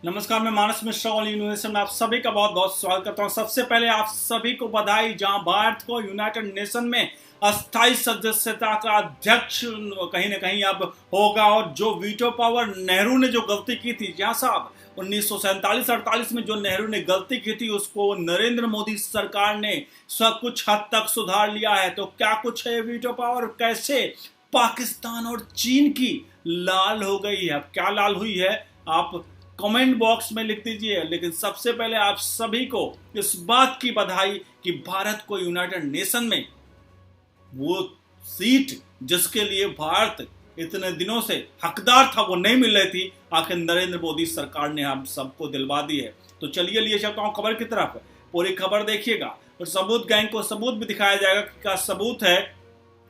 नमस्कार, मैं मानस Mishra all university में आप सभी का बहुत बहुत स्वागत करता हूं। सबसे पहले आप सभी को बधाई, जहां भारत को यूनाइटेड नेशन में अस्थायी सदस्यता का अध्यक्ष कहीं ना कहीं अब होगा। और जो वीटो पावर नेहरू ने जो गलती की थी, जहां साहब 1947-48 में जो नेहरू ने गलती की थी, उसको नरेंद्र मोदी सरकार ने सब कुछ हद तक सुधार लिया है। तो क्या कुछ है वीटो पावर, कैसे पाकिस्तान और चीन की लाल हो गई है, अब क्या लाल हुई है आप कमेंट बॉक्स में लिख दीजिए। लेकिन सबसे पहले आप सभी को इस बात की बधाई कि भारत को यूनाइटेड नेशन में वो सीट जिसके लिए भारत इतने दिनों से हकदार था, वो नहीं मिल रही थी, आखिर नरेंद्र मोदी सरकार ने हम सबको दिलवा दी है। तो चलिए लिए चलता हूं खबर की तरफ, पूरी खबर देखिएगा और सबूत गैंग को सबूत भी दिखाया जाएगा कि क्या सबूत है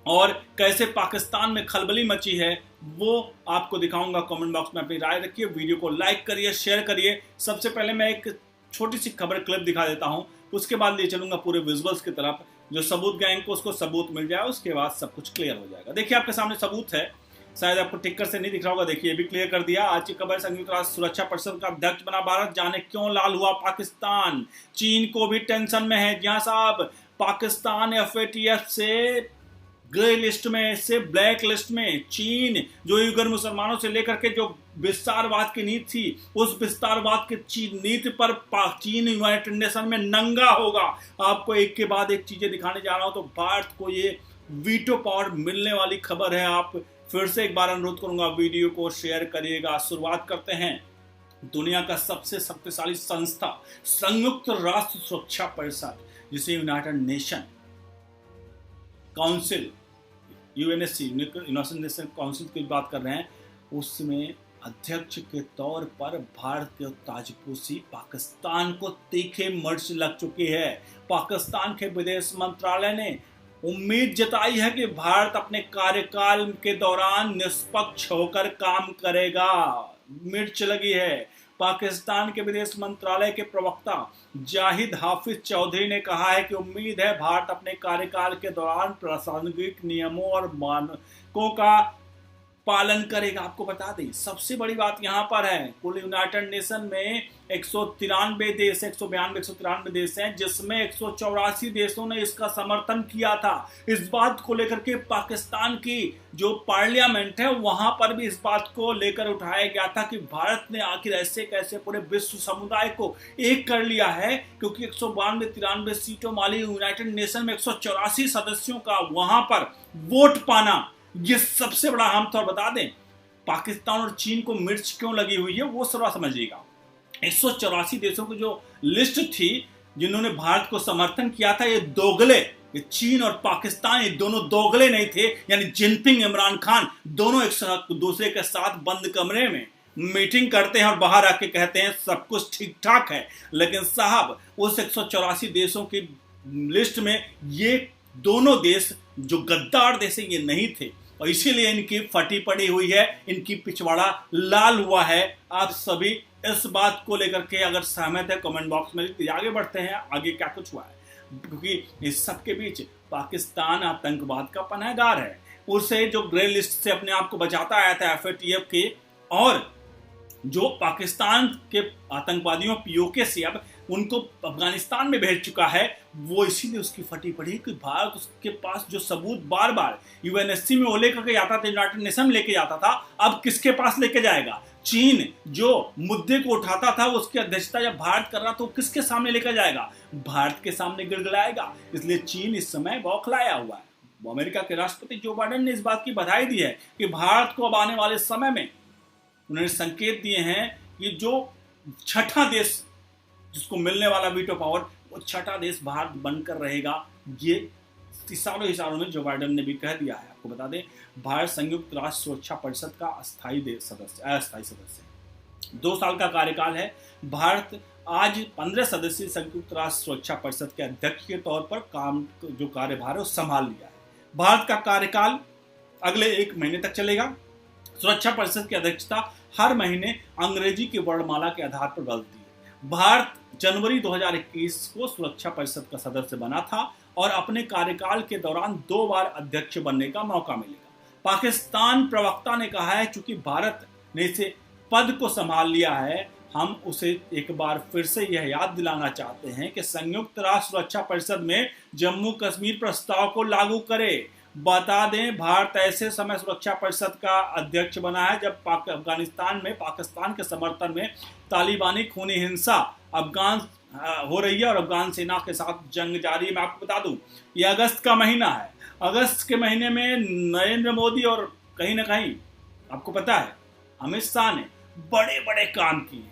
और कैसे पाकिस्तान में खलबली मची है, वो आपको दिखाऊंगा। कमेंट बॉक्स में अपनी राय रखिए, वीडियो को लाइक करिए, शेयर करिए। सबसे पहले मैं एक छोटी सी खबर क्लिप दिखा देता हूं, उसके बाद ले चलूंगा पूरे विजुअल्स की तरफ। जो सबूत गैंग को उसको सबूत मिल जाए, उसके बाद सब कुछ क्लियर हो जाएगा। देखिए आपके सामने सबूत है, शायद आपको टिक्कर से नहीं दिख रहा होगा। देखिए ये भी क्लियर कर दिया। आज की खबर, संयुक्त राष्ट्र सुरक्षा परिषद का अध्यक्ष बना भारत, जाने क्यों लाल हुआ पाकिस्तान। चीन को भी टेंशन में है। जहां साहब पाकिस्तान FATF से ग्रे लिस्ट में से ब्लैक लिस्ट में, चीन जो युगर मुसलमानों से लेकर के जो विस्तारवाद की नीति थी, उस विस्तारवाद की नीति पर चीन यूनाइटेड नेशन में नंगा होगा। आपको एक के बाद एक चीजें दिखाने जा रहा हूं। तो भारत को ये वीटो पावर मिलने वाली खबर है। आप फिर से एक बार अनुरोध करूंगा, वीडियो को शेयर करिएगा। शुरुआत करते हैं। दुनिया का सबसे शक्तिशाली संस्था संयुक्त राष्ट्र सुरक्षा परिषद, जिसे United nation council UNSC United nation council की बात कर रहे हैं, उसमें अध्यक्ष के तौर पर भारत के ताजपोशी पाकिस्तान को तीखे मिर्च लग चुकी है। पाकिस्तान के विदेश मंत्रालय ने उम्मीद जताई है कि भारत अपने कार्यकाल के दौरान निष्पक्ष होकर काम करेगा। मिर्च लगी है। पाकिस्तान के विदेश मंत्रालय के प्रवक्ता जाहिद हाफिज चौधरी ने कहा है कि उम्मीद है भारत अपने कार्यकाल के दौरान प्रासंगिक नियमों और मानकों का पालन करेगा। आपको बता दें, सबसे बड़ी बात यहां पर है, कुल यूनाइटेड नेशन में 193 देश, 193 देश हैं, जिसमें 184 देशों ने इसका समर्थन किया था। इस बात को लेकर के पाकिस्तान की जो पार्लियामेंट है, वहां पर भी इस बात को लेकर उठाया गया था कि भारत ने आखिर ऐसे कैसे पूरे विश्व समुदाय को एक कर लिया है, क्योंकि 192-93 सीटों वाली यूनाइटेड नेशन में 184 सदस्यों का वहां पर वोट पाना, ये सबसे बड़ा हम तो बता दें। पाकिस्तान और चीन को मिर्च क्यों लगी हुई है, वो थोड़ा समझिएगा। 184 देशों की जो लिस्ट थी जिन्होंने भारत को समर्थन किया था, ये दोगले, ये चीन और पाकिस्तान, ये दोनों दोगले नहीं थे। यानी जिनपिंग, इमरान खान दोनों एक दूसरे के साथ बंद कमरे में मीटिंग करते हैं और बाहर आके कहते हैं सब कुछ ठीक ठाक है। लेकिन साहब उस 184 देशों की लिस्ट में ये दोनों देश जो गद्दार देश ये नहीं थे, और इसीलिए इनकी फटी पड़ी हुई है, इनकी पिछवाड़ा लाल हुआ है। आप सभी इस बात को लेकर के अगर सहमत है, कमेंट बॉक्स में लिखिए। आगे बढ़ते हैं, आगे क्या कुछ हुआ है, क्योंकि इस सब के बीच पाकिस्तान आतंकवाद का पनाहगार है। उसे जो ग्रे लिस्ट से अपने आप को बचाता आया था FATF के, और जो पाकिस्तान के आतंकवादियों POK से अब उनको अफगानिस्तान में भेज चुका है, वो इसीलिए उसकी फटी पड़ी कि भारत उसके पास जो सबूत बार बार UNSC में वो लेकर के जाता था, यूनाइटेड नेशन में लेके जाता था, अब किसके पास लेके जाएगा। चीन जो मुद्दे को उठाता था, उसकी अध्यक्षता जब भारत कर रहा था, तो किसके सामने लेकर जाएगा, भारत के सामने गिड़गिड़ाएगा। इसलिए चीन इस समय बौखलाया हुआ है। अमेरिका के राष्ट्रपति जो बाइडेन ने इस बात की बधाई दी है कि भारत को अब आने वाले समय में उन्होंने संकेत दिए हैं कि जो छठा देश जिसको मिलने वाला वीटो पावर, वो छठा देश भारत बनकर रहेगा। ये इशारों में जो बाइडेन ने भी कह दिया है। आपको बता दें, भारत संयुक्त राष्ट्र सुरक्षा परिषद का अस्थायी सदस्य 2 साल का कार्यकाल है। भारत आज 15 सदस्यीय संयुक्त राष्ट्र सुरक्षा परिषद के अध्यक्ष के तौर पर काम जो कार्यभार है वो संभाल लिया है। भारत का कार्यकाल अगले 1 महीने तक चलेगा। सुरक्षा परिषद की अध्यक्षता हर महीने अंग्रेजी की वर्णमाला के आधार पर बदलती है। भारत जनवरी 2021 को सुरक्षा परिषद का सदस्य बना था और अपने कार्यकाल के दौरान 2 बार अध्यक्ष बनने का मौका मिलेगा। पाकिस्तान प्रवक्ता ने कहा है, चूंकि भारत ने इसे पद को संभाल लिया है, हम उसे एक बार फिर से यह याद दिलाना चाहते हैं कि संयुक्त राष्ट्र सुरक्षा परिषद में जम्मू कश्मीर प्रस्ताव को लागू करे। बता दें, भारत ऐसे समय सुरक्षा परिषद का अध्यक्ष बना है जब अफगानिस्तान में पाकिस्तान के समर्थन में तालिबानी खूनी हिंसा अफगान हो रही है और अफगान सेना के साथ जंग जारी है। मैं आपको बता दूं, यह अगस्त का महीना है। अगस्त के महीने में नरेंद्र मोदी और कहीं ना कहीं आपको पता है अमित शाह ने बड़े बड़े काम किए।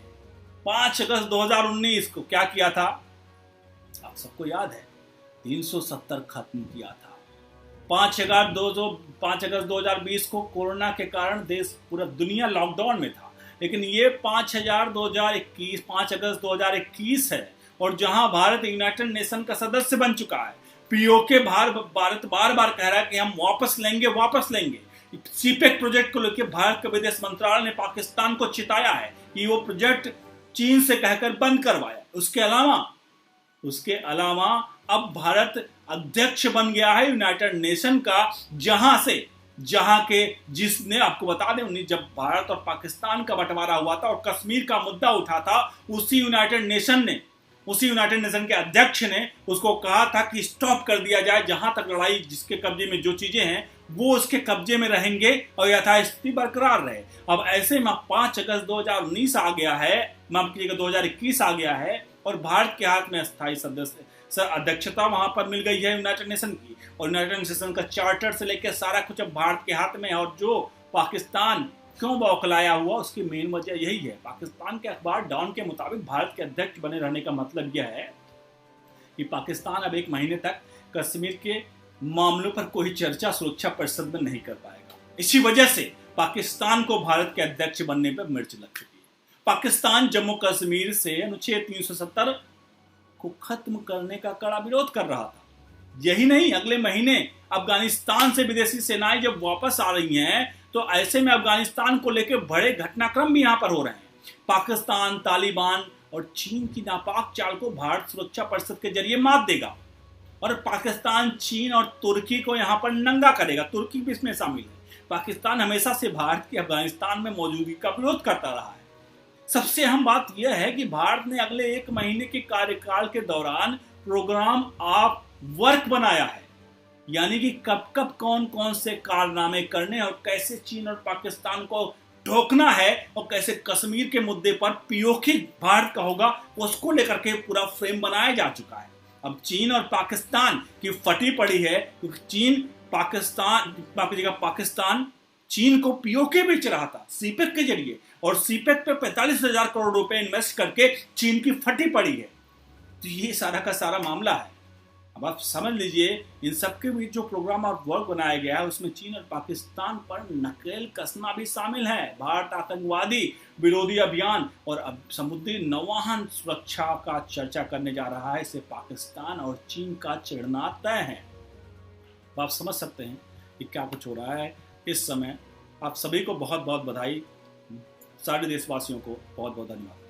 5 अगस्त 2019 को क्या किया था, आप सबको याद है, 370 खत्म किया था। 5 अगस्त 2020 को कोरोना के कारण देश पूरा दुनिया लॉकडाउन में था, लेकिन ये 5 अगस्त 2021 है और जहां भारत यूनाइटेड नेशन का सदस्य बन चुका है। पीओके भारत बार बार कह रहा है कि हम वापस लेंगे। सीपेक प्रोजेक्ट को लेकर भारत के विदेश मंत्रालय ने पाकिस्तान को चिताया है कि वो प्रोजेक्ट चीन से कहकर बंद करवाया। उसके अलावा अब भारत अध्यक्ष बन गया है यूनाइटेड नेशन का, जहां के जिसने आपको बता दें, जब भारत और पाकिस्तान का बंटवारा हुआ था और कश्मीर का मुद्दा उठा था, उसी यूनाइटेड नेशन के अध्यक्ष ने उसको कहा था कि स्टॉप कर दिया जाए, जहां तक लड़ाई जिसके कब्जे में जो चीजें हैं वो उसके कब्जे में रहेंगे और यथास्थिति बरकरार रहे। अब ऐसे में 5 अगस्त 2019 आ गया है, माफ कीजिएगा 2021 आ गया है और भारत के हाथ में अस्थायी अध्यक्षता वहां पर मिल गई है यूनाइटेड नेशन की, और यूनाइटेड नेशन का चार्टर से लेकर सारा कुछ अब भारत के हाथ में है। और जो पाकिस्तान क्यों बौखलाया हुआ, उसकी मेन वजह यही है। पाकिस्तान के अखबार डॉन के मुताबिक भारत के अध्यक्ष बने रहने का मतलब यह है कि पाकिस्तान अब 1 महीने तक कश्मीर के मामलों पर कोई चर्चा सुरक्षा परिषद में नहीं कर पाएगा। इसी वजह से पाकिस्तान को भारत के अध्यक्ष बनने पर मिर्च लग चुकी है। पाकिस्तान जम्मू कश्मीर से अनुच्छेद 370 को खत्म करने का कड़ा विरोध कर रहा था। यही नहीं, अगले महीने अफगानिस्तान से विदेशी सेनाएं जब वापस आ रही हैं तो ऐसे में अफगानिस्तान को लेकर बड़े घटनाक्रम भी यहां पर हो रहे हैं। पाकिस्तान, तालिबान और चीन की नापाक चाल को भारत सुरक्षा परिषद के जरिए मात देगा और पाकिस्तान, चीन और तुर्की को यहां पर नंगा करेगा। तुर्की भी इसमें शामिल है। पाकिस्तान हमेशा से भारत की अफगानिस्तान में मौजूदगी का विरोध करता रहा है। सबसे अहम बात यह है कि भारत ने अगले 1 महीने के कार्यकाल के दौरान प्रोग्राम ऑफ वर्क बनाया है, यानी कि कब कब कौन कौन से कारनामे करने और कैसे चीन और पाकिस्तान को ढोकना है और कैसे कश्मीर के मुद्दे पर पीओके भारत का होगा, उसको लेकर के पूरा फ्रेम बनाया जा चुका है। अब चीन और पाकिस्तान की फटी पड़ी है क्योंकि पाकिस्तान चीन को पीओके बेच रहा था सीपेक के जरिए, और सीपेक पे 45,000 करोड़ रुपए इन्वेस्ट करके चीन की फटी पड़ी है। तो ये सारा का सारा मामला है। अब आप समझ लीजिए, इन सबके बीच जो प्रोग्राम ऑफ वर्क बनाया गया है उसमें चीन और पाकिस्तान पर नकेल कसना भी शामिल है। भारत आतंकवादी विरोधी अभियान और अब समुद्री नौवहन सुरक्षा का चर्चा करने जा रहा है। इससे पाकिस्तान और चीन का चिढ़ना तय है। आप समझ सकते हैं कि क्या कुछ हो रहा है इस समय। आप सभी को बहुत बहुत बधाई। सारे देशवासियों को बहुत बहुत धन्यवाद।